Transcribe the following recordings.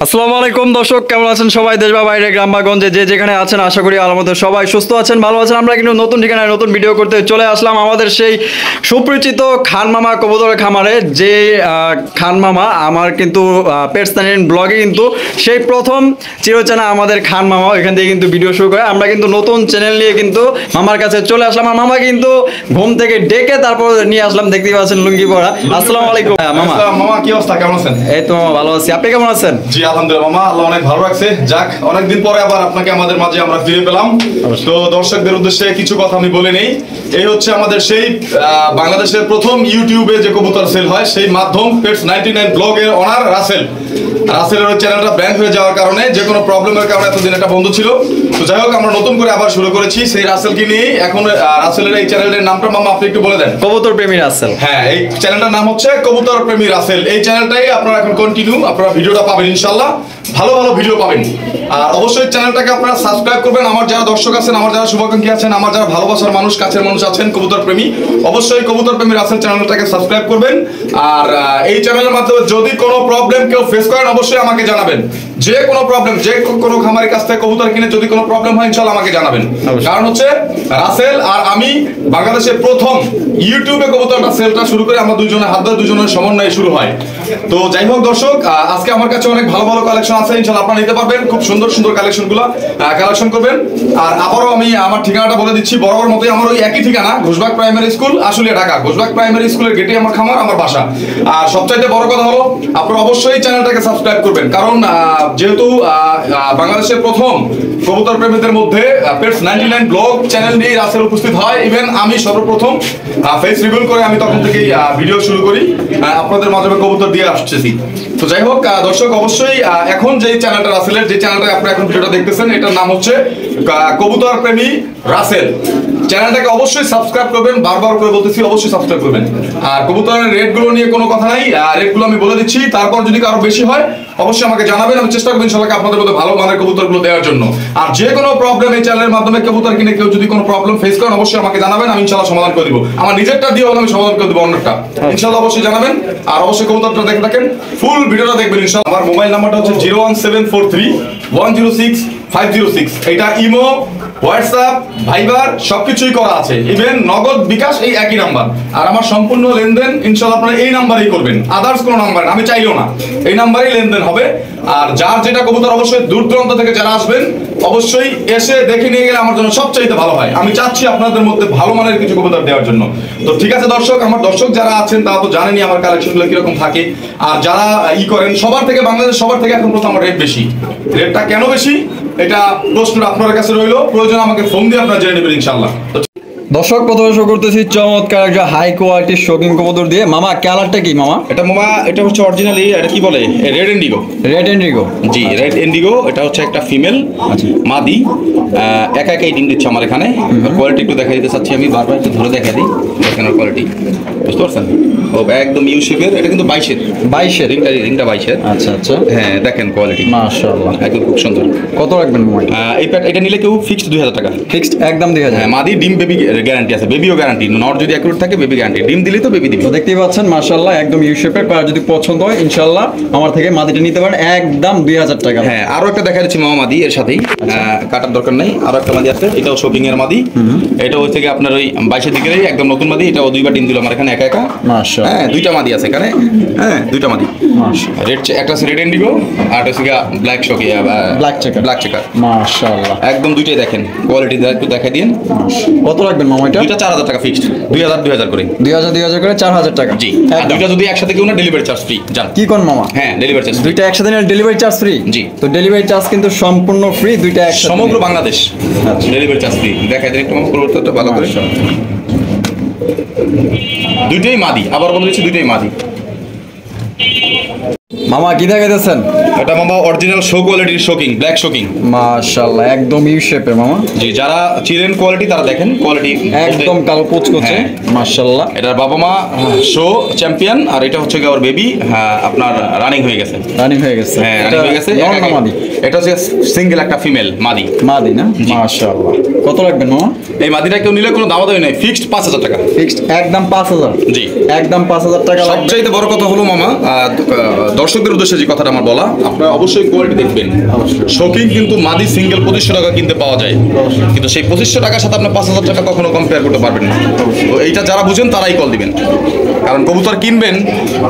আসসালামু আলাইকুম দর্শক, কেমন আছেন সবাই? দেশ বা বাইরে, গ্রাম বা গঞ্জে যে যেখানে আছেন, আশা করি আল্লাহর মধ্যে সবাই সুস্থ আছেন, ভালো আছেন। আমরা কিন্তু নতুন ঠিকানায় নতুন ভিডিও করতে চলে আসলাম আমাদের সেই সুপরিচিত খান মামা কবুতরের খামারে। যে খান মামা আমার কিন্তু পেটস্তানিন ব্লগে কিন্তু সেই প্রথম চিরচেনা আমাদের খান মামা এখান থেকে কিন্তু ভিডিও শুরু করে। আমরা কিন্তু নতুন চ্যানেল নিয়ে কিন্তু মামার কাছে চলে আসলাম। আর মামা কিন্তু ঘুম থেকে ডেকে তারপর নিয়ে আসলাম, দেখতেই পাচ্ছেন লুঙ্গি পরা। আসসালামু আলাইকুম মামা। মামা কি অবস্থা, কেমন আছেন? এই তো মামা ভালো আছি, আপনি কেমন আছেন? জি আলহামদুলিল্লাহ মামা, আল্লাহ অনেক ভালো রাখছে। যাক, অনেকদিন পরে আবার আপনাকে আমাদের মাঝে আমরা ফিরে পেলাম। তো দর্শকদের উদ্দেশ্যে কিছু কথা আমি বলে নেই। এই হচ্ছে আমাদের সেই বাংলাদেশের প্রথম ইউটিউবে যে কবুতর সেল হয় সেই মাধ্যম পেটস 99 ব্লগের ওনার রাসেলের ওই চ্যানেলটা ব্যান হয়ে যাওয়ার কারণে, যে কোনো প্রবলেমের কারণে এতদিন এটা বন্ধ ছিল। তো যাই হোক, আমরা নতুন করে আবার শুরু করেছি সেই রাসেলকে নিয়ে। এখন রাসেলের এই চ্যানেলের নামটা মামা আপনি একটু বলে দেন। কবুতর প্রেমী রাসেল। হ্যাঁ, এই চ্যানেলটার নাম হচ্ছে কবুতর প্রেমী রাসেল। এই চ্যানেলটাই আপনারা এখন কন্টিনিউ আপনারা ভিডিওটা পাবেন ইনশাআল্লাহ, ভালো ভালো ভিডিও পাবেন। আর অবশ্যই চ্যানেলটাকে আপনারা সাবস্ক্রাইব করবেন। আমার যারা দর্শক আছেন, আমার যারা শুভাকাঙ্ক্ষী আছেন, আমার যারা ভালোবাসার মানুষ, কাছের মানুষ আছেন কবুতর প্রেমী, অবশ্যই কবুতর প্রেমী রাসেল চ্যানেলটাকে সাবস্ক্রাইব করবেন। আর এই চ্যানেলের মাধ্যমে যদি কোনো প্রবলেম কেউ ফেস করেন অবশ্যই আমাকে জানাবেন। যে কোনো প্রবলেম, যে কোনো খামারের কাছ থেকে কবুতর কিনে যদি কোনো প্রবলেম হয় ইনশাআল্লাহ আমাকে জানাবেন। কারণ হচ্ছে রাসেল আর আমি বাংলাদেশের প্রথম ইউটিউবে কবুতরটা সেলটা শুরু করে আমরা দুইজনের হাত ধরে দুইজনের সমন্বয়ে শুরু হয়। তো যাই হোক দর্শক, আজকে আমার কাছে অনেক ভালো ভালো কালেকশন আছে, ইনশাআল্লাহ আপনারা নিতে পারবেন। খুব সুন্দর সুন্দর কালেকশনগুলো কালেকশন করবেন। আর আবারও আমি আমার ঠিকানাটা বলে দিচ্ছি, বরাবর মতোই আমার ওই একই ঠিকানা, Ghoshbag primary school, Ashulia, Dhaka. Ghoshbag primary স্কুলের গেটে আমার খামার, আমার বাসা। আর সবচাইতে বড় কথা হলো আপনারা অবশ্যই চ্যানেলটাকে সাবস্ক্রাইব করবেন, কারণ যেহেতু বাংলাদেশের প্রথম কবুতর প্রেমীদের মধ্যে পেটস 99 ব্লগ চ্যানেল নিয়ে রাসেল উপস্থিত হয়। ইভেন আমি সর্বপ্রথম ফেস রিভিল করে আমি তখন থেকেই ভিডিও শুরু করি, আপনাদের মাধ্যমে কবুতর দিয়ে আসতেছি। তো যাই হোক দর্শক, অবশ্যই এখন যে চ্যানেলটা রাসেলের, যে চ্যানেলটা আপনারা এখন ভিডিওটা দেখতেছেন, এটার নাম হচ্ছে কবুতর প্রেমী রাসেল। চ্যানেলটাকে অবশ্যই সাবস্ক্রাইব করবেন, বারবার করে বলতেছি অবশ্যই সাবস্ক্রাইব করবেন। আর কবুতরের রেটগুলো নিয়ে কোনো কথা নাই, রেটগুলো আমি বলে দিচ্ছি। তারপর যদি কারো বেশি হয় অবশ্যই আমাকে জানাবেন, আমি চেষ্টা করবো ইনশাআল্লাহ আপনাদের মধ্যে ভালো মানের কবুতরগুলো দেওয়ার জন্য। আর যে কোনো প্রবলেম এই চ্যানেলের মাধ্যমে কবুতর কিনে কেউ যদি কোনো প্রবলেম ফেস করেন অবশ্যই আমাকে জানাবেন, আমি ইনশাআল্লাহ সমাধান করে দিব। আমার নিজেরটা দিয়ে হলে আমি সমাধান করে দেবো, অন্যটা ইনশাআল্লাহ অবশ্যই জানাবেন। আর অবশ্যই কবুতরটা দেখে থাকেন, ফুল ভিডিওটা দেখবেন ইনশাআল্লাহ। আমার মোবাইল নাম্বারটা হচ্ছে 01743106506। এটা ইমো, হোয়াটসঅ্যাপ, ভাইবার সবকিছুই করা আছে। ইভেন নগদ, বিকাশ এই একই নাম্বার। আর আমার সম্পূর্ণ লেনদেন ইনশাআল্লাহ আপনারা এই নাম্বারেই করবেন, আদার্স কোনো নাম্বার আমি চাইলেও না, এই নাম্বারেই লেনদেন হবে। আর যার যেটা কবুতর অবশ্যই দূর দূরান্ত থেকে যারা আসবেন অবশ্যই এসে দেখে নিয়ে গেলে আমার জন্য সবচাইতে ভালো হয়। আমি চাচ্ছি আপনাদের মধ্যে ভালো মানের কিছু কবুতর দেওয়ার জন্য। তো ঠিক আছে দর্শক, আমার দর্শক যারা আছেন তারা তো জানেনই আমার কালেকশনগুলো কিরকম থাকে। আর যারা করেন সবার থেকে, বাংলাদেশ সবার থেকে এখন প্রথম আমার রেট বেশি। রেটটা কেন বেশি এটা প্রশ্ন আপনার কাছে রইলো, প্রয়োজন আমাকে ফোন দিয়ে আপনারা জেনে নেবেন ইনশাআল্লাহ। দর্শক প্রথমে শুরু করতেছি চমৎকার একটা হাই কোয়ালিটির শৌখিন কবুতর দিয়ে। মামা কালারটা কি মামা? এটা মামা, এটা হচ্ছে অরিজিনালি, এটা কি বলে, রেড ইন্ডিগো। রেড ইন্ডিগো, জি রেড ইন্ডিগো। এটা হচ্ছে একটা ফিমেল মাদি, একা একাই ডিম দিচ্ছে আমার এখানে। কোয়ালিটি একটু দেখা দিতে চাচ্ছি আমি, বারবার একটু ধরে দেখা দিই, দেখেন ওর কোয়ালিটি, বুঝতে পারছেন? ও একদম ইউ শেপের। এটা কিন্তু 22-এর রিংটা 22-এর। আচ্ছা আচ্ছা, হ্যাঁ দেখেন কোয়ালিটি মাশাআল্লাহ, একদম খুব সুন্দর। কত রাখবেন মামা? এটা নিলে কেউ ফিক্সড 2000 টাকা, ফিক্সড একদম 2000। হ্যাঁ, মাদি ডিম বেবি গ্যারান্টি আছে, বেবিও গ্যারান্টি, নট যদি অ্যাকুরেট থাকে বেবি গ্যারান্টি, ডিম দিলে তো বেবি দিবে। তো দেখতেই পাচ্ছেন মাশাআল্লাহ একদম ইউ শেপের। যদি পছন্দ হয় ইনশাআল্লাহ আমার থেকে মাদিটা নিতে পারেন একদম 2000 টাকা। হ্যাঁ, আরো একটা দেখা যাচ্ছে মামা মাদি এর সাথেই, কাটার দরকার নাই। আরো একটা মাদি আছে, এটাও শপিং এর মাদি। এটা হচ্ছে কি আপনার ওই 22-এর দিকেরই একদম নতুন মাদি। এটাও 2বার ডিম দিল আমার এখানে একা একা। মাশাআল্লাহ, হ্যাঁ 2টা মাদি আছে এখানে, হ্যাঁ 2টা মাদি। মাশাআল্লাহ, রেড একটা আছে রেড ইন্ডিগো, আর একটা হচ্ছে ব্ল্যাক শকি, ব্ল্যাক চেকার। মাশাআল্লাহ একদম দুইটাই দেখেন কোয়ালিটি, একটু দেখাই দিন। কত রাখবেন মামা এটা? দুইটা 4000 টাকা ফিক্সড, 2000 করে। 2000 করে 4000 টাকা। জি, আর দুইটা যদি একসাথে কেউ না ডেলিভারি চার্জ ফ্রি। জান কি কোন মামা? হ্যাঁ ডেলিভারি চার্জ, দুইটা একসাথে নিলে ডেলিভারি চার্জ ফ্রি। জি, তো ডেলিভারি চার্জ কিন্তু সম্পূর্ণ ফ্রি, দুইটা একসাথে সমগ্র বাংলাদেশ ডেলিভারি চার্জ ফ্রি। দেখাই দিন একটু মামা পরিবর্তনটা ভালো করে। দুইটাই মাদি, আবার বলে দিচ্ছি দুইটাই মাদি। মামা কি দেখাইতেছেন? এটা মামা অরিজিনাল শো কোয়ালিটির শোকিং, ব্ল্যাক শোকিং। মাশাআল্লাহ একদম ইউ শেপের মামা। জি, যারা চিলেন কোয়ালিটি তারা দেখেন কোয়ালিটি একদম কালো কুচকুচে। মাশাআল্লাহ, এটার বাবা মা শো চ্যাম্পিয়ন, আর এটা হচ্ছে ওর বেবি আপনার রানিং হয়ে গেছে। হ্যাঁ রানিং হয়ে গেছে। এটা হচ্ছে সিঙ্গেল একটা ফিমেল মাদি না? মাশাআল্লাহ, কত রাখবেন মামা? এই মাদিটা কেউ নিলে কোনো দামাদামি নাই, ফিক্সড 5000 টাকা। ফিক্সড একদম 5000। জি, একদম 5000 টাকা। সবচাইতে বড় কথা হলো মামা, দর্শকদের উদ্দেশ্যে যে কথাটা আমার বলা, আপনারা অবশ্যই কোয়ালিটি দেখবেন। শৌখিন কিন্তু মাদি সিঙ্গেল 2500 টাকা কিনতে পাওয়া যায়, কিন্তু সেই 2500 টাকার সাথে আপনার 5000 টাকা কখনো কম্পেয়ার করতে পারবেন না। তো এইটা যারা বুঝেন তারাই কল দিবেন, কারণ কবুতর কিনবেন,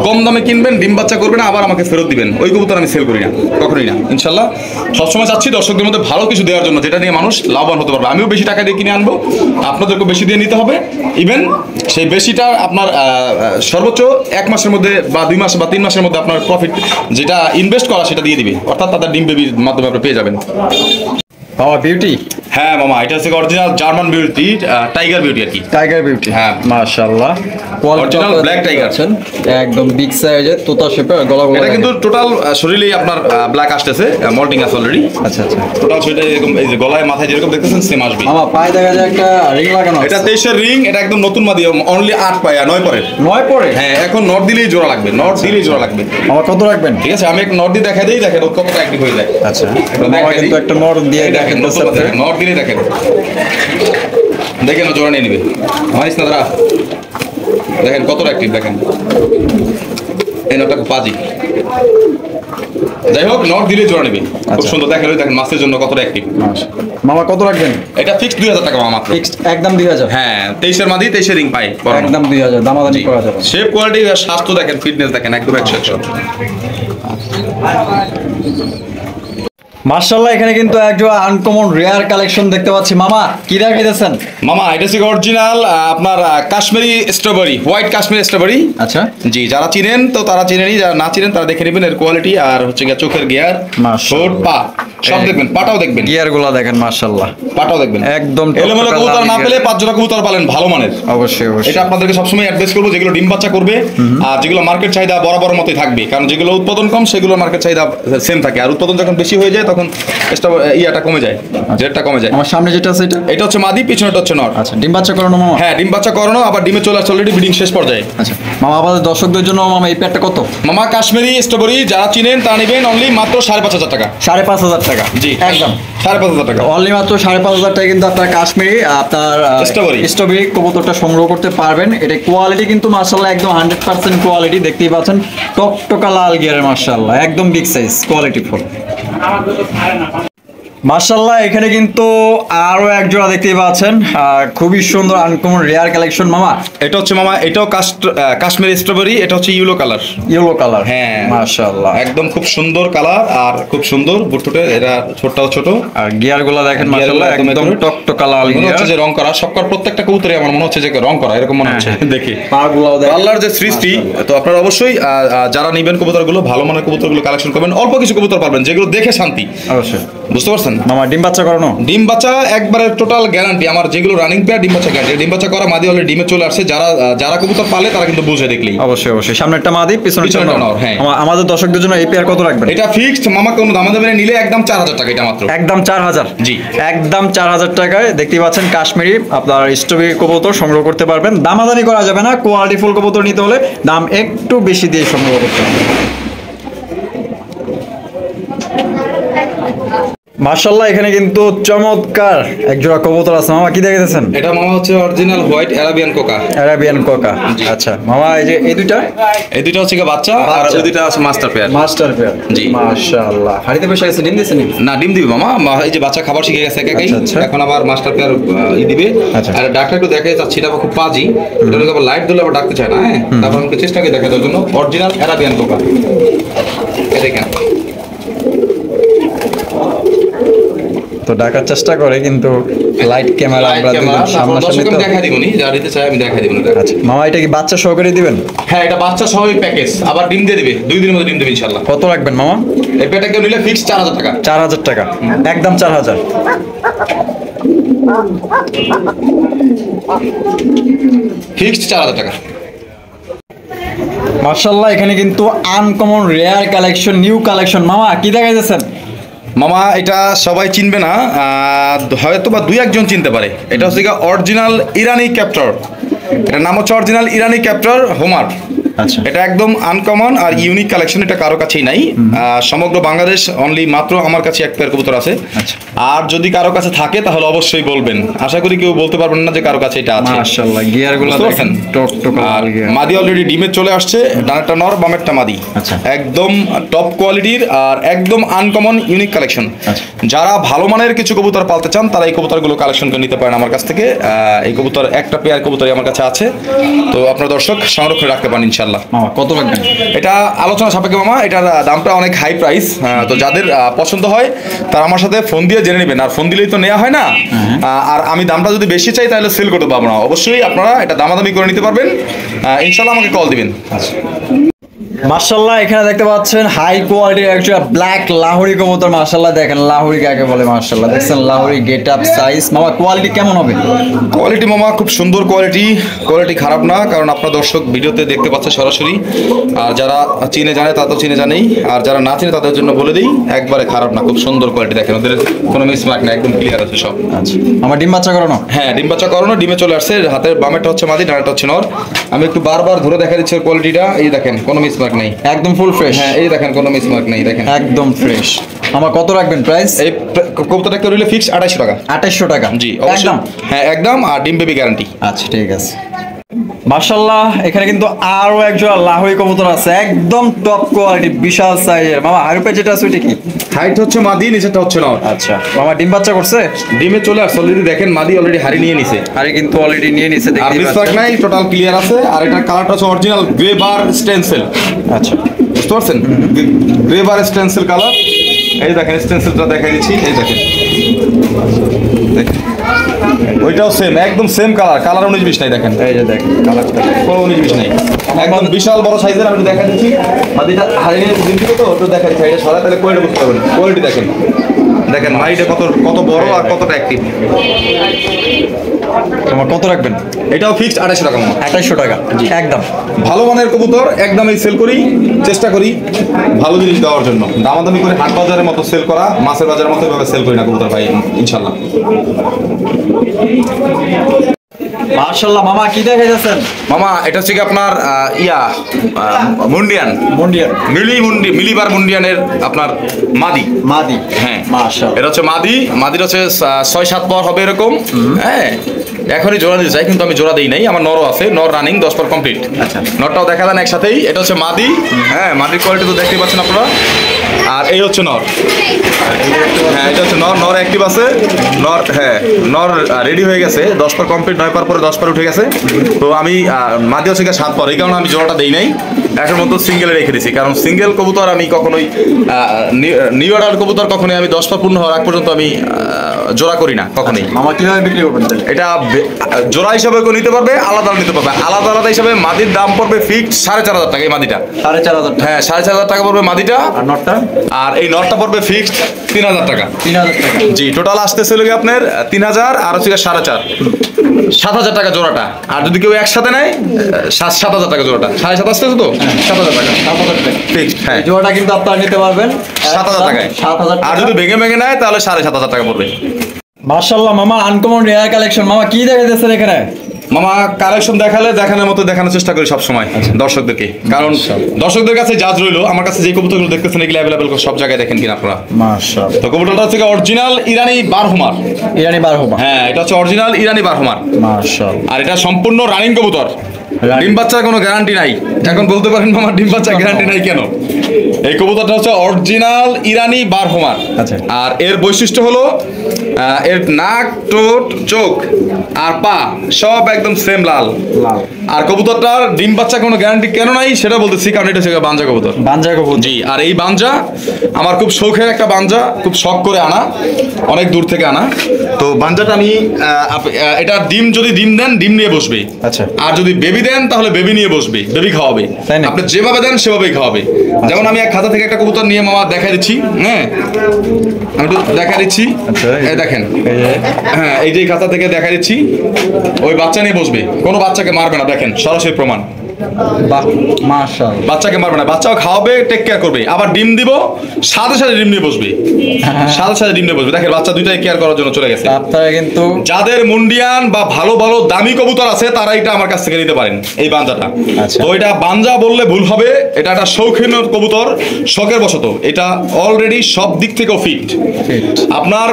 কম দামে কিনবেন, ডিম বাচ্চা করবেন, আবার আমাকে ফেরত দিবেন। ওই কবুতর আমি সেল করি না, কখনোই না। ইনশাল্লাহ সবসময় চাচ্ছি দর্শকদের মধ্যে ভালো কিছু দেওয়ার জন্য, যেটা নিয়ে মানুষ লাভবান হতে পারবে। আমিও বেশি টাকা দিয়ে কিনে আনবো, আপনাদেরকেও বেশি দিয়ে নিতে হবে। ইভেন সেই বেশিটা আপনার সর্বোচ্চ 1 মাসের মধ্যে বা 2 মাস বা 3 মাসের মধ্যে আপনার প্রফিট যেটা ইনভেস্ট করা সেটা দিয়ে দিবে, অর্থাৎ তাদের ডিম বেবির মাধ্যমে আপনি পেয়ে যাবেন। বাবা বিউটি, হ্যাঁ মামা, এটা হচ্ছে original German beauty, tiger beauty আর কি। টাইগার বিউটি, হ্যাঁ। মাশাআল্লাহ, Original black tiger। একদম বিগ সাইজের তোতা শেপের গলা। এটা কিন্তু টোটাল শরীরেই আপনার ব্ল্যাক আসতেছে, মল্টিং আছে অলরেডি। আচ্ছা আচ্ছা, টোটাল শরীরে এরকম, এই যে গলায় মাথায় যেরকম দেখতেছেন সেম আসবে। মামা পায়ে দেখা যায় একটা রিং লাগানো আছে। এটা 23 এর রিং, এটা একদম নতুন মাদি, অনলি 8 পায়া 9 পরে। 9 পরে? হ্যাঁ, এখন নট দিলেই জোড়া লাগবে, নট দিলেই জোড়া লাগবে। মামা কত রাখবেন? ঠিক আছে, আমি এক নট দিয়ে দেখাই দেই, দেখেন ও কতটা অ্যাক্টিভ হয়ে যায়। আচ্ছা, মামা কিন্তু একটা নর দিয়ে দেখেন, নট দিলেই দেখেন, দেখেন ও জোড়া নিয়ে নিবে। মানিস না দাঁড়া, দেখেন কতটা অ্যাক্টিভ, দেখেন এই নটটা পাজি। যাই হোক, নট দিলে জোড়া নিবে, খুব সুন্দর। দেখেন ওই দেখেন মাছের জন্য কতটা অ্যাক্টিভ। মামা কত রাখবেন? এটা ফিক্সড 2000 টাকা মামা, মাত্র ফিক্সড একদম 2000। হ্যাঁ, 23 এর মাদি 23 এর রিং পাই, একদম 2000, দামাদামি করা যাবে। শেপ কোয়ালিটি, স্বাস্থ্য দেখেন, ফিটনেস দেখেন, একদম 100। মাশাআল্লাহ, এখানে কিন্তু একজন আনকমন রেয়ার কালেকশন দেখতে পাচ্ছি। মামা কি দেখাইতেছেন? মামা এটা হচ্ছে অরিজিনাল আপনার Kashmiri strawberry, white Kashmiri strawberry. আচ্ছা জি, যারা চিনেন তো তারা চিনেনি, যারা না চিনেন তারা দেখে নেবেন এর কোয়ালিটি। আর হচ্ছে গিয়ে চোখের গিয়ার, ঠোঁট, পা সব দেখবেন, পাটাও দেখবেন, গিয়ার গুলা দেখেন, মাশাআল্লাহ পাটাও দেখবেন। একদম এলোমেলো কবুতর না পেলে 5 জোড়া কবুতর পালেন ভালো মানের। অবশ্যই অবশ্যই, এটা আপনাদেরকে সবসময় অ্যাডভাইস করবো, যেগুলো ডিম বাচ্চা করবে আর যেগুলো মার্কেট চাহিদা বরাবর মতোই থাকবে, কারণ যেগুলো উৎপাদন কম সেগুলো মার্কেট চাহিদা সেম থাকে, আর উৎপাদন যখন বেশি হয়ে যায় তখন ইয়াটা কমে যায়, রেটটা কমে যায়। আমার সামনে যেটা আছে এটা হচ্ছে মাদি, পিছনেটা হচ্ছে নর। আচ্ছা, ডিম বাচ্চা করানো মামা? হ্যাঁ, ডিম বাচ্চা করানো, আবার ডিমে চলে আসছে অলরেডি, ব্রিডিং শেষ পর্যায়ে। আচ্ছা মামা, আমাদের দর্শকদের জন্য মামা এই প্যাডটা কত? মামা কাশ্মীরি স্ট্রবেরি যারা চিনেন তারা নেবেন অনলি মাত্র 5500 টাকা। 5500 টাকা? জি একদম 5500 টাকা, অনলি মাত্র 5500 টাকা কিন্তু আপনার কাশ্মীরি আপনার স্ট্রবেরি কবুতরটা সংগ্রহ করতে পারবেন। এটা কোয়ালিটি কিন্তু মাশাআল্লাহ একদম 100% কোয়ালিটি, দেখতেই পাচ্ছেন টকটকা লাল গিয়ারের, মাশাআল্লাহ একদম বিগ সাইজ, কোয়ালিটি ফুল। মাশাআল্লাহ, এখানে কিন্তু আরো এক জোড়া দেখতেই পাচ্ছেন, খুবই সুন্দর আনকমন রেয়ার কালেকশন। মামা এটা হচ্ছে মামা, এটাও কাশ্মীরি স্ট্রবেরি, এটা হচ্ছে ইয়েলো কালার। Yellow colour? হ্যাঁ মাশাআল্লাহ একদম খুব সুন্দর কালার, আর খুব সুন্দর বুটফুটে, এরা ছোটটাও ছোট, আর গিয়ার গুলা দেখেন মাশাআল্লাহ একদম টকটকা লাল মনে গিয়ার। হচ্ছে যে রং করা, সবকার প্রত্যেকটা কবুতরে আমার মনে হচ্ছে যে রং করা, এরকম মনে হচ্ছে দেখি। পাগুলাও দেখেন, আল্লাহর যে সৃষ্টি। তো আপনারা অবশ্যই যারা নিবেন কবুতরগুলো, ভালো মানের কবুতরগুলো কালেকশন করবেন, অল্প কিছু কবুতর পাবেন যেগুলো দেখে শান্তি। অবশ্যই, বুঝতে পারছেন মামা ডিম বাচ্চা করানো? ডিম বাচ্চা একবারে টোটাল গ্যারান্টি, আমার যেগুলো রানিং পেয়ার ডিম বাচ্চা গ্যারান্টি। ডিম বাচ্চা করা মাদি অলরেডি ডিমে চলে আসছে, যারা কবুতর পালে তারা কিন্তু বুঝে দেখলেই। অবশ্যই অবশ্যই, সামনেরটা মাদি, পিছনেরটা নর। হ্যাঁ, আমাদের দর্শকদের জন্য এই পেয়ার কত রাখবেন? এটা ফিক্সড মামা, কোনো দামাদামি নিলে একদম 4000 টাকা, এটা মাত্র একদম 4000? জি, একদম 4000 টাকায় দেখতেই পাচ্ছেন কাশ্মীরি আপনার স্ট্রবেরি কবুতর সংগ্রহ করতে পারবেন। দামাদানি করা যাবে না, কোয়ালিটি ফুল কবুতর নিতে হলে দাম একটু বেশি দিয়ে সংগ্রহ করতে হবে। মাশাআল্লাহ, এখানে কিন্তু চমৎকার এক জোড়া কবুতর আছে। মামা কি দেখতেছেন? এটা মামা হচ্ছে original white Arabian Coca. Arabian Coca, আচ্ছা মামা এই যে এই দুইটা হচ্ছে বাচ্চা, আর ওই দুইটা আছে মাস্টার পেয়ার। মাস্টার পেয়ার, জি মাশাআল্লাহ। হাড়িতে বসে গেছে, ডিম দিয়েছে নাকি? না, ডিম দিবে মামা, এই যে বাচ্চা খাবার শিখে গেছে একাই, এখন আবার মাস্টার পেয়ার দিবে। আর ডাক্তার একটু দেখে যাচ্ছে, এটা খুব পাজি, এটা আবার লাইট দিলে আবার ডাকতে চায় না। হ্যাঁ, তারপর আমাকে চেষ্টা করে দেখা দেওয়ার জন্য অরিজিনাল আরাবিয়ান কোকা। দেখেন তো ডাকার চেষ্টা করে, কিন্তু লাইট ক্যামেরা আমরা সামনাসামনি তো দেখা দিবনি, যা দিতে চাই আমি দেখা দিব না। আচ্ছা মামা, এটা কি বাচ্চা সহকারে দিবেন? হ্যাঁ, এটা বাচ্চা সহই প্যাকেজ, আবার ডিম দিয়ে দিবে, 2 দিনের মধ্যে ডিম দিবে ইনশাআল্লাহ। কত রাখবেন মামা? এই পেটা কেউ নিলে ফিক্স 4000 টাকা। 4000 টাকা, একদম 4000, ফিক্সড 4000 টাকা। মাশাআল্লাহ, এখানে কিন্তু uncommon rare collection, new collection. মামা কি দেখাইতেছেন? মামা এটা সবাই চিনবে না, হয়তো বা 2-1 চিনতে পারে। এটা হচ্ছে অরিজিনাল ইরানি ক্যাপ্টর, এটার নাম হচ্ছে অরিজিনাল ইরানি ক্যাপ্টর হোমার। আচ্ছা। এটা একদম আনকমন আর ইউনিক কালেকশন, এটা কারো কাছেই নাই। সমগ্র বাংলাদেশ অনলি মাত্র আমার কাছে এক পেয়ার কবুতর আছে। আচ্ছা। আর যদি কারো কাছে থাকে তাহলে অবশ্যই বলবেন, আশা করি কেউ বলতে পারবেন না যে কারো কাছে এটা আছে। মাশাআল্লাহ, গিয়ারগুলো বুঝতে দেখেন পারছেন? টকটক আর গিয়ার। মাদি অলরেডি ডিমে চলে আসছে, ডানাটা নর বামেরটা মাদি। আচ্ছা। একদম টপ কোয়ালিটির আর একদম আনকমন ইউনিক কালেকশন। আচ্ছা। যারা ভালো মানের কিছু কবুতর পালতে চান তারা এই কবুতরগুলো কালেকশন করে নিতে পারেন আমার কাছ থেকে। এই কবুতর একটা পেয়ার কবুতরই আমার কাছে আছে, তো আপনার দর্শক সংরক্ষণ রাখতে পারেন ইনশাল্লাহ। মামা কত রাখবেন? এটা আলোচনা সাপেক্ষে মামা, এটার দামটা অনেক হাই প্রাইস। তো যাদের পছন্দ হয় তারা আমার সাথে ফোন দিয়ে জেনে নেবেন, আর ফোন দিলেই তো নেওয়া হয় না। আর আমি দামটা যদি বেশি চাই তাহলে সেল করতে পারবো না। অবশ্যই আপনারা এটা দামাদামি করে নিতে পারবেন, ইনশাল্লাহ আমাকে কল দিবেন। মাশাআল্লাহ, এখানে দেখতে পাচ্ছেন হাই কোয়ালিটির একটা ব্ল্যাক লাহোরি কবুতর। মাশাআল্লাহ, দেখেন লাহোরি কাকে বলে। মাশাআল্লাহ, দেখছেন লাহোরি গেট আপ সাইজ। মামা কোয়ালিটি কেমন হবে? কোয়ালিটি মামা খুব সুন্দর কোয়ালিটি খারাপ না, কারণ আপনার দর্শক ভিডিওতে দেখতে পাচ্ছে সরাসরি। আর যারা চিনে জানে তা তো চিনে জানেই, আর যারা না চিনে তাদের জন্য বলে দিই, একবারে খারাপ না, খুব সুন্দর কোয়ালিটি। দেখেন ওদের কোনো মিসমার্ক না, একদম ক্লিয়ার আছে সব। আচ্ছা, আমার ডিম বাচ্চা করানো? হ্যাঁ, ডিম বাচ্চা করানো, ডিমে চলে আসছে। হাতের বামেরটা হচ্ছে মাদি, ডানাটা হচ্ছে নর। আমি একটু বারবার ধরে দেখা দিচ্ছি কোয়ালিটিটা। এই দেখেন কোনো মিসমার্ক নেই, একদম ফুল ফ্রেশ। হ্যাঁ এই দেখেন কোনো মিসমার্ক নেই, দেখেন একদম ফ্রেশ। আমার কত রাখবেন প্রাইস? এই কবুতরটা কেউ নিলে ফিক্স 2800 টাকা। 2800 টাকা? জি অবশ্যই। একদম? হ্যাঁ একদম, আর ডিম বেবি গ্যারান্টি। আচ্ছা ঠিক আছে। মাশাআল্লাহ, এখানে কিন্তু আরো একজোড়া লাহোরি কবুতর আছে, একদম টপ কোয়ালিটি, বিশাল সাইজের। মামা হারুপে যেটা আছে ওইটা কি? হাইট হচ্ছে মাদি, নিচেটা হচ্ছে নর। আচ্ছা মামা, ডিম বাচ্চা করছে? ডিমে চলে আসছে অলরেডি, দেখেন মাদি অলরেডি হাড়ি নিয়ে নিছে। আরে কিন্তু অলরেডি নিয়ে নিছে, আর দেখতেই মিসমার্ক পাচ্ছেন। নাই, টোটাল ক্লিয়ার আছে। আর এটা কালারটা হচ্ছে অরিজিনাল গ্রে বার স্টেনসিল। আচ্ছা, বুঝতে পারছেন? গ্রে বার স্টেনসিল কালার। এই দেখেন স্টেনসিলটা দেখাই দিচ্ছি, এই দেখেন ওইটাও সেম, একদম সেম কালার 19-20 নাই। দেখেন এই যে দেখেন কালারটা কোনো 19-20 নাই, একদম বিশাল বড় সাইজের। আমি দেখা দিচ্ছি মাদিটা হারিয়ে দিন থেকে, তো একটু দেখা দিচ্ছি। এটা সরা তাহলে কোয়ালিটি বুঝতে পারবেন। কোয়ালিটি দেখেন, দেখেন মাইটা কত বড় আর কতটা অ্যাক্টিভ। তোমার কত রাখবেন? এটাও ফিক্সড 2800 টাকা। 2800 টাকা একদম। ভালো মানের কবুতর একদমই সেল করি, চেষ্টা করি ভালো জিনিস দেওয়ার জন্য। দামাদামি করে হাট বাজারের মতো সেল করা, মাছের বাজারের মতো এভাবে সেল করি না কবুতর ভাই, ইনশাল্লাহ। মাশাআল্লাহ, মামা কি দেখাইতেছেন? মামা এটা হচ্ছে কি আপনার মুন্ডিয়ান, মন্ডিয়ার মিলিবার মুন্ডিয়ানের আপনার মাদি। মাদি? হ্যাঁ মাশাআল্লাহ, এটা হচ্ছে মাদির হচ্ছে 6-7 পর হবে এরকম। হ্যাঁ এখনই জোড়া দিতে চাই, কিন্তু আমি জোড়া দিই নাই। আমার নরও আছে, নর রানিং 10 পর কমপ্লিট। আচ্ছা। নরটাও দেখা দেন একসাথেই। এটা হচ্ছে মাদি। হ্যাঁ মাদির কোয়ালিটি তো দেখতেই পাচ্ছেন আপনারা। আর এই হচ্ছে নর। হ্যাঁ এটা হচ্ছে নর অ্যাক্টিভ আছে। নর রেডি হয়ে গেছে, 10 পর কমপ্লিট, 9 পর পরে 10 পর উঠে গেছে। তো আমি মাদি হচ্ছে 7 পর, এই কারণে আমি জোড়াটা দেই নাই, এখন মতো সিঙ্গেলে রেখে দিছি। কারণ সিঙ্গেল কবুতর আমি কখনোই নিউ অর্ডার কবুতর কখনোই আমি 10 পর পূর্ণ হওয়ার আগ পর্যন্ত আমি জোড়া করি না কখনোই। মামা কিভাবে বিক্রি করবেন তাহলে? এটা জোড়া হিসাবে কেউ নিতে পারবে, আলাদা নিতে পারবে। আলাদা হিসাবে মাদির দাম পড়বে ফিক্সড 4500 টাকা। এই মাদিটা 4500 টাকা? হ্যাঁ 4500 টাকা পড়বে মাদিটা। আর নটটা? আর এই নটটা পড়বে ফিক্সড 3000 টাকা। 3000 টাকা? জি টোটাল আসতেছে লোকে আপনার 3000 আর হচ্ছে 4500, 7000 টাকা জোড়াটা। আর যদি কেউ একসাথে নেয় 7000 টাকা জোড়াটা। 7.5 আসতেছে তো 7000 টাকা 7000 টাকা ফিক্সড। হ্যাঁ এই জোড়াটা কিন্তু আপনারা নিতে পারবেন 7000 টাকায়। 7000 আর যদি ভেঙে নেয় তাহলে 7500 টাকা পড়বে। মাশাআল্লাহ মামা, আনকমন রেয়ার কালেকশন। মামা কি দেখাইতেছেন এখানে? মামা কালেকশন দেখানোর মতো দেখানোর চেষ্টা করি সবসময় দর্শকদেরকে, কারণ দর্শকদের কাছে জাজ রইলো আমার কাছে যে কবুতরগুলো দেখতেছেন এগুলো অ্যাভেলেবল সব জায়গায় দেখেন কিনা আপনারা। মাশাআল্লাহ, তো কবুতরটা হচ্ছে অরিজিনাল ইরানি বারহুমার। ইরানি বারহুমা? হ্যাঁ এটা হচ্ছে অরিজিনাল ইরানি বারহুমার। মাশাআল্লাহ, আর এটা সম্পূর্ণ রানিং কবুতর। ডিম বাচ্চার কোনো গ্যারান্টি নাই। এখন বলতে পারেন মামা ডিম বাচ্চার গ্যারান্টি নাই কেন? এই কবুতরটা হচ্ছে অরিজিনাল ইরানি বারহুমার। আচ্ছা। আর এর বৈশিষ্ট্য হলো এর নাক, ঠোঁট, চোখ আর পা সব একদম সেম লাল। আর কবুতরটার ডিম বাচ্চা কোনো গ্যারান্টি কেন নাই সেটা বলতেছি, কারণ এটা হচ্ছে বাঞ্জা কবুতর। বাঞ্জা কবুতর? জি। আর এই বাঞ্জা আমার খুব শৌখের একটা বাঞ্জা, খুব শখ করে আনা, অনেক দূর থেকে আনা। তো বাঞ্জাটা আমি এটা যদি ডিম দেন ডিম নিয়ে বসবে। আচ্ছা। আর যদি বেবি দেন তাহলে বেবি নিয়ে বসবে, বেবি খাওয়াবে। তাই না? আপনি যেভাবে দেন সেভাবেই খাওয়াবে। যেমন আমি এক খাতা থেকে একটা কবুতর নিয়ে মামা দেখাই দিচ্ছি। হ্যাঁ আমি একটু দেখা দিচ্ছি। আচ্ছা, এই দেখেন, হ্যাঁ এই যে খাতা থেকে দেখা দিচ্ছি, ওই বাচ্চা নিয়ে বসবে, কোনো বাচ্চাকে মারবে না। দেখেন সরাসরি প্রমাণ। বাহ মাশাআল্লাহ। বাচ্চাকে মারবে না, বাচ্চাও খাওয়াবে, টেক কেয়ার করবে, আবার ডিম দিব, সাথে সাথে ডিম নিয়ে বসবে, সাথে সাথে ডিম নিয়ে বসবে। দেখেন বাচ্চা দুইটাই কেয়ার করার জন্য চলে গেছে। আপনারা কিন্তু যাদের মুন্ডিয়ান বা ভালো ভালো দামি কবুতর আছে তারা এটা আমার কাছ থেকে নিতে পারেন, এই বাঞ্জাটা। আচ্ছা। তো এটা বাঞ্জা বললে ভুল হবে, এটা একটা শৌখিন কবুতর, শখের বশত। এটা অলরেডি সব দিক থেকে ফিট। আপনার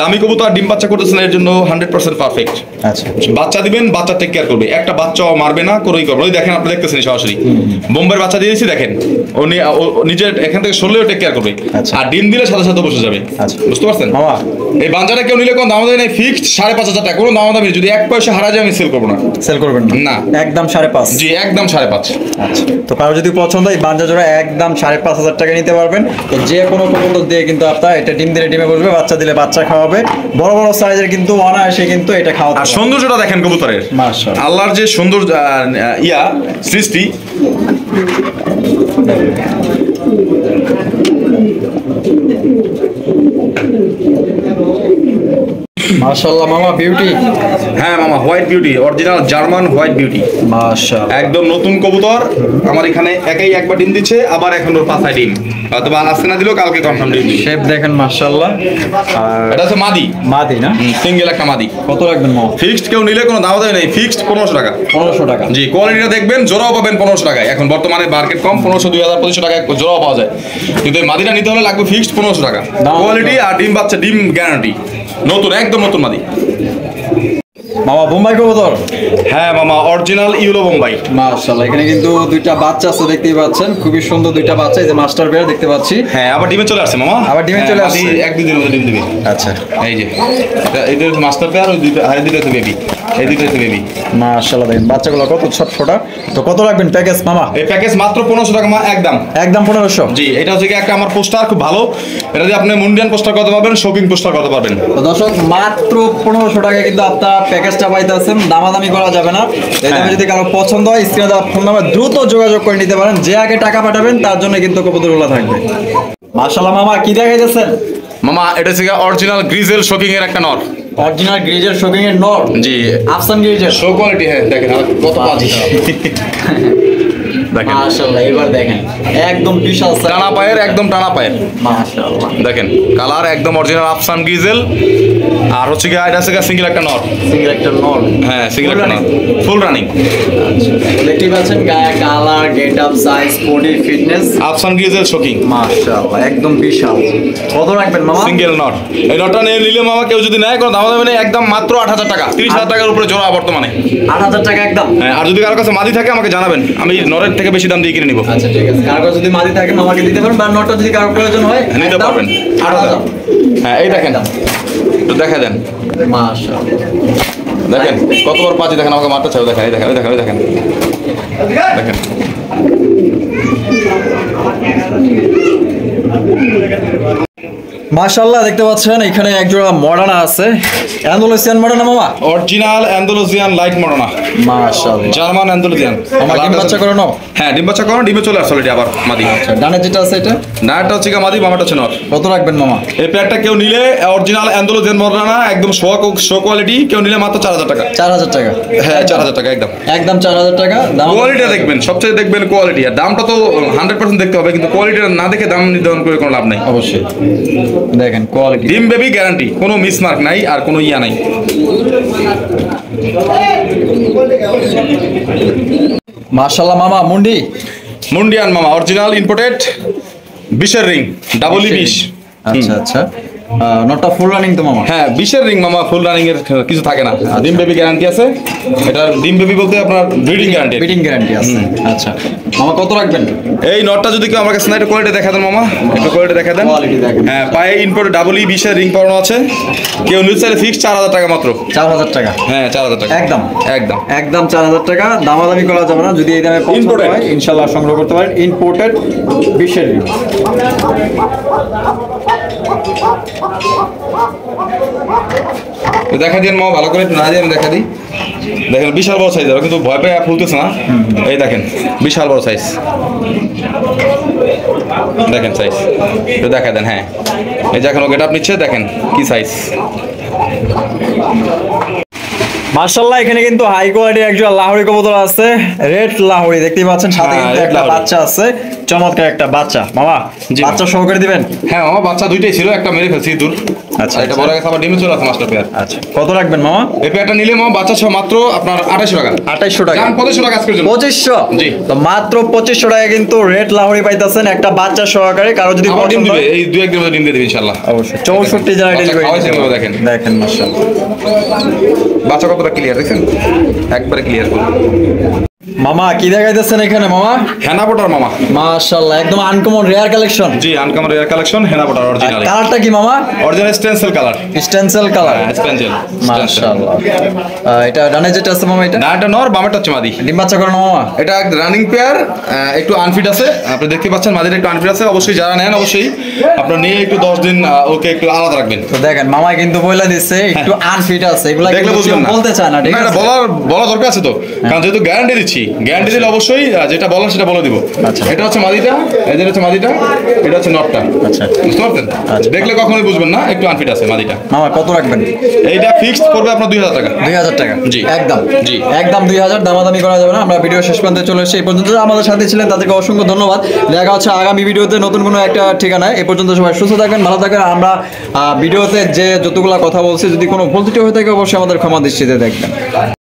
দামি কবুতর ডিম বাচ্চা করতেছেন, এর জন্য 100% পারফেক্ট। আচ্ছা বাচ্চা দিবেন, বাচ্চা টেক কেয়ার করবে, একটা বাচ্চাও মারবে না, কোনোই করবে না। ওই দেখেন, আপনি দেখতেছেন সরাসরি বোম্বের বাচ্চা দিয়েছি, দেখেন ও নিজের এখান থেকে সরলেও টেক কেয়ার করবে। আচ্ছা। আর ডিম দিলে সাথে সাথে বসে যাবে। আচ্ছা। বুঝতে পারছেন? মামা এই বাঞ্জাটা কেউ নিলে কোনো দামাদামি নেই, ফিক্সড 5,500 টাকা, কোনো দামাদামি নেই। যদি 1 পয়সা হারা যায় আমি সেল করবো না। সেল করবেন না। একদম 5.5? জি, একদম 5.5। আচ্ছা, তো কারো যদি পছন্দ হয় এই বাঞ্জা জোড়া একদম 5,500 টাকা নিতে পারবেন। তো যে কোনো কবুতর দিয়ে কিন্তু আপনার এটা ডিম দিলে ডিমে বসবে, বাচ্চা দিলে বাচ্চা খাওয়াবে। বড় বড় সাইজের কিন্তু অনায়াসে কিন্তু এটা খাওয়াতে আর সৌন্দর্যটা দেখেন কবুতরের, মাশাআল্লাহ। আল্লাহর যে সুন্দর সৃষ্টি। মাশাআল্লাহ মামা, বিউটি। হ্যাঁ মামা, white beauty, original German white beauty, মাশাআল্লাহ একদম নতুন কবুতর। আমার এখানে একবার ডিম দিচ্ছে, আবার এখন ওর পাঁচায় ডিম, হয়তো বা আজকে না দিলেও কালকে কনফার্ম ডিম দিবে। শেপ দেখেন মাশাআল্লাহ। আর এটা হচ্ছে মাদি, মাদি না? সিঙ্গেল একটা মাদি। কত রাখবেন মামা? ফিক্সড কেউ নিলে কোনো দাম দেয় নেই, ফিক্সড 1500 টাকা। 1500 টাকা? জি, কোয়ালিটিটা দেখবেন, জোড়াও পাবেন 1500 টাকায়। এখন বর্তমানে মার্কেট কম, 1500, 2000, 2500 টাকায় জোড়াও পাওয়া যায়, কিন্তু এই মাদিটা নিতে হলে লাগবে ফিক্সড 1500 টাকা। কোয়ালিটি আর ডিম বাচ্চা, ডিম গ্যারান্টি, নতুন, একদম নতুন মাদি। মামা বোম্বাই কবুতর? হ্যাঁ মামা, অরিজিনাল ইউলো বোম্বাই। মাশাআল্লাহ, এখানে কিন্তু দুইটা বাচ্চা আছে, দেখতেই পাচ্ছেন, খুবই সুন্দর দুইটা বাচ্চা। এই যে মাস্টার পেয়ার দেখতে পাচ্ছি। হ্যাঁ, আবার ডিমে চলে আসছে মামা, আবার ডিমে চলে আসছে? 1-2 দিনের মধ্যে ডিম দিবে। আচ্ছা, এই যে এটা মাস্টার পেয়ার, ওই দুইটা, আর দুইটা তো বেবি, এই দুইটা তো বেবি। মাশাআল্লাহ, দেখেন বাচ্চাগুলো কত ছটফটা। তো কত রাখবেন প্যাকেজ মামা? এই প্যাকেজ মাত্র 1500 টাকা মা, একদম একদম 1500? জি, এটা হচ্ছে একটা আমার পোস্টার খুব ভালো, এটা দিয়ে আপনি মুন্ডিয়ান পোস্টার করতে পারবেন, শপিং পোস্টার করতে পারবেন। তো দর্শক, মাত্র 1500 টাকা কিন্তু আপনার প্যাকেজটা পাইতেছেন, দামাদামি করা যাবে না। এই দামে যদি কারো পছন্দ হয়, স্ক্রিনে দেওয়া ফোন নাম্বার দ্রুত যোগাযোগ করে নিতে পারেন। যে আগে টাকা পাঠাবেন তার জন্য কিন্তু কবুতরগুলো থাকবে। মাশাআল্লাহ মামা, কি দেখাইতেছেন? মামা এটা হচ্ছে অরিজিনাল গ্রিজেল শোকিং এর একটা নর। অরিজিনাল গ্রিজের শোকিং এর নর? জি, আফসান গ্রিজের শো কোয়ালিটি। হ্যাঁ দেখেন কত পাজি, দেখেন মাশাআল্লাহ। এবার দেখেন একদম বিশাল সাইজ, টানা পায়ের, একদম টানা পায়ের। মাশাআল্লাহ, দেখেন কালার একদম অরিজিনাল আফসান গ্রিজেল। আর হচ্ছে কি, এটা হচ্ছে সিঙ্গেল একটা নর। সিঙ্গেল একটা নর? হ্যাঁ, সিঙ্গেল একটা নর, ফুল রানিং। দেখতে পাচ্ছেন গায়ে colour, get up, size, body fitness, আফসান গ্রিজেল শোকিং। মাশাআল্লাহ একদম বিশাল। কত রাখবেন মামা? সিঙ্গেল নট। এই নটটা নিলে মামা কেউ যদি নেয়, কোনো দাম দেবে না, একদম মাত্র 8000 টাকা, 30,000 টাকার উপরে জোড়া বর্তমানে। 8000 টাকা একদম? হ্যাঁ, আর যদি কারোর কাছে মাদি থাকে আমাকে জানাবেন, আমি নরের থেকে বেশি দাম দিয়ে কিনে নিব। আচ্ছা ঠিক আছে, কারো যদি মাদি থাকে মামাকে দিতে পারেন, বা নটটা যদি কারো প্রয়োজন হয় নিতে পারবেন। 8000। হ্যাঁ, এই দেখেন, একটু দেখা দেন, মাশাআল্লাহ দেখেন কত বড় পাজি, দেখেন আমাকে মারতে চাও, দেখেন, এই দেখেন, এই দেখেন, এই দেখেন, দেখেন। মাশাআল্লাহ, দেখতে পাচ্ছেন এখানে এক জোড়া মডার্না আছে, অ্যান্ডালুসিয়ান মডার্না মামা? অরিজিনাল অ্যান্ডালুসিয়ান লাইট মডার্না, মাশাআল্লাহ। German Andalusian. আমার ডিম বাচ্চা করে নাও? হ্যাঁ, ডিম বাচ্চা করো, ডিমে চলে আসছে অলরেডি আবার মাদি। ডানে যেটা আছে এটা? নাটা হচ্ছে মাদি, মামাটা হচ্ছে নর। কত রাখবেন মামা? এই প্যাকটা কেউ নিলে অরিজিনাল অ্যান্ডালুসিয়ান মডার্না, একদম শো কোয়ালিটি, কেউ নিলে মাত্র 4000 টাকা। 4000 টাকা? হ্যাঁ, 4000 টাকা একদম, একদম 4000 টাকা। কোয়ালিটিটা দেখবেন, সবচেয়ে দেখবেন কোয়ালিটি। আর দামটা তো 100% দেখতে হবে, কিন্তু কোয়ালিটিটা না দেখে দাম নির্ধারণ করে কোনো লাভ নাই। অবশ্যই দেখেন কোয়ালিটি, ডিম বেবি গ্যারান্টি, কোনো মিসমার্ক নাই আর কোনো ইয়া নাই। মাশাআল্লাহ মামা, মুন্ডি? মুন্ডিয়ান মামা, অরিজিনাল ইম্পোর্টেড, 20 রিং, ডাবল 20। আচ্ছা আচ্ছা, নটটা ফুল রানিং তো মামা? হ্যাঁ, 20 রিং মামা, ফুল রানিং এর কিছু থাকে না। ডিম বেবি গ্যারান্টি আছে, এটা ডিম বেবি বলতে আপনার ব্রিডিং গ্যারান্টি, ব্রিডিং গ্যারান্টি আছে। আচ্ছা মামা, কত রাখবেন? এই নটটা যদি কেউ আমার কাছে না, একটু কোয়ালিটি দেখা দেন মামা, একটু কোয়ালিটি দেখা দেন। কোয়ালিটি দেখেন। হ্যাঁ, পায়ে ইম্পোর্টেড ডাবল 20 রিং পরানো আছে, কেউ নিতে চাইলে ফিক্স 4000 টাকা মাত্র। 4000 টাকা? হ্যাঁ, 4000 টাকা একদম একদম একদম 4000 টাকা, দামাদামি করা যাবে না। যদি এই দামে পছন্দ Imported। হয় ইনশাআল্লাহ সংগ্রহ করতে পারেন। Imported 20 ring. দেখা দিন মা, ভালো করে একটু না দিয়ে আমি দেখা দিই। দেখেন বিশাল বড় সাইজ, কিন্তু ভয় পেয়ে ফুলতেছে না। এই দেখেন বিশাল বড় সাইজ, দেখেন সাইজ, একটু দেখা দেন। হ্যাঁ, এই যে এখন গেট আপ নিচ্ছে, দেখেন কি সাইজ। মাশাআল্লাহ এখানে কিন্তু হাই কোয়ালিটি একজন লাহোরি কবুতর আছে, রেড লাহোরি দেখতেই পাচ্ছেন, সাথে হ্যাঁ, কিন্তু red একটা লাহোরি। বাচ্চা আছে, চমৎকার একটা বাচ্চা। মামা জি, বাচ্চা সহকারে দিবেন? হ্যাঁ মামা, বাচ্চা দুইটাই ছিল, একটা মেরে ফেলছি দূর। আচ্ছা, আর এটা বড় গেছে, আবার ডিমে চলে আসে মাস্টার পেয়ার। আচ্ছা, কত রাখবেন মামা? এই পেয়ারটা নিলে মামা বাচ্চা সহ মাত্র আপনার 2800 টাকা। 2800 টাকা? জান 2500 টাকা আজকের জন্য। 2500? জি। তো মাত্র 2500 টাকা কিন্তু রেড লাহোরি পাইতেছেন একটা বাচ্চা সহকারে। কারো যদি আবার ডিম পছন্দ দিবে, হয়- এই 2-1 দিনের মধ্যে ডিম দিয়ে দিবে ইনশাআল্লাহ। অবশ্যই 64 জেলা বাচ্চা ডেলিভারি খাওয়াইছে এগুলো দেখেন। দেখেন মাশাআল্লাহ। বাচ্চা কতটা ক্লিয়ার দেখছেন, একবারে ক্লিয়ার করুন। মামা কি দেখাইতেছেন এখানে মামা? হেনা বটার মামা। মাশাআল্লাহ একদম আনকমন রেয়ার কালেকশন। জি, আনকামার এয়ার কালেকশন, হেনা বটার অরিজিনাল। কালারটা কি মামা? Original stencil colour. Stencil colour. স্পেঞ্জেল। মাশাআল্লাহ। এটা ডানে যেটা আছে মামা, এটা না, এটা নর, বামেরটা হচ্ছে মাদি। ডিম বাচ্চা করানো মামা? এটা রানিং পেয়ার, একটু আনফিট আছে, আপনি দেখতে পাচ্ছেন মাদির একটু আনফিট আছে। অবশ্যই যারা নেন অবশ্যই আপনার নিয়ে একটু 10 দিন ওকে একটু আলাদা রাখবেন। তো দেখেন মামা কিন্তু বইলা দিচ্ছে একটু আনফিট আছে, এগুলা দেখলে কিন্তু বুঝবেন কেউ না, বলতে চায় না, ঠিক না, এটা আছে? বলা দরকার আছে তো, কারণ যেহেতু গ্যারান্টি দিচ্ছি, গ্যারান্টি দিলে অবশ্যই যেটা বলার সেটা বলে দিব। আচ্ছা। এটা হচ্ছে মাদিটা, এদের হচ্ছে মাদিটা, এটা হচ্ছে নটটা। আচ্ছা বুঝতে পারছেন? আচ্ছা। দেখলে কখনোই বুঝবেন না, একটু আনফিট আছে মাদিটা। মামা কত রাখবেন? এইটা ফিক্সড পড়বে আপনার 2000 টাকা। 2000 টাকা? জি। একদম? জি। একদম 2000, দামাদামি করা যাবে না। আমরা ভিডিও শেষ পর্যন্ত চলে এসেছি, এই পর্যন্ত যারা আমাদের সাথে ছিলেন তাদেরকে অসংখ্য ধন্যবাদ। দেখা হচ্ছে আগামী ভিডিওতে নতুন কোনো একটা ঠিকানায়। এ পর্যন্ত সবাই সুস্থ থাকবেন, ভালো থাকবেন। আমরা ভিডিওতে যে যতগুলা কথা বলছি, যদি কোনো ভুল ত্রুটি হয়ে থাকে অবশ্যই আমাদের ক্ষমা দৃষ্টিতে দেখবেন।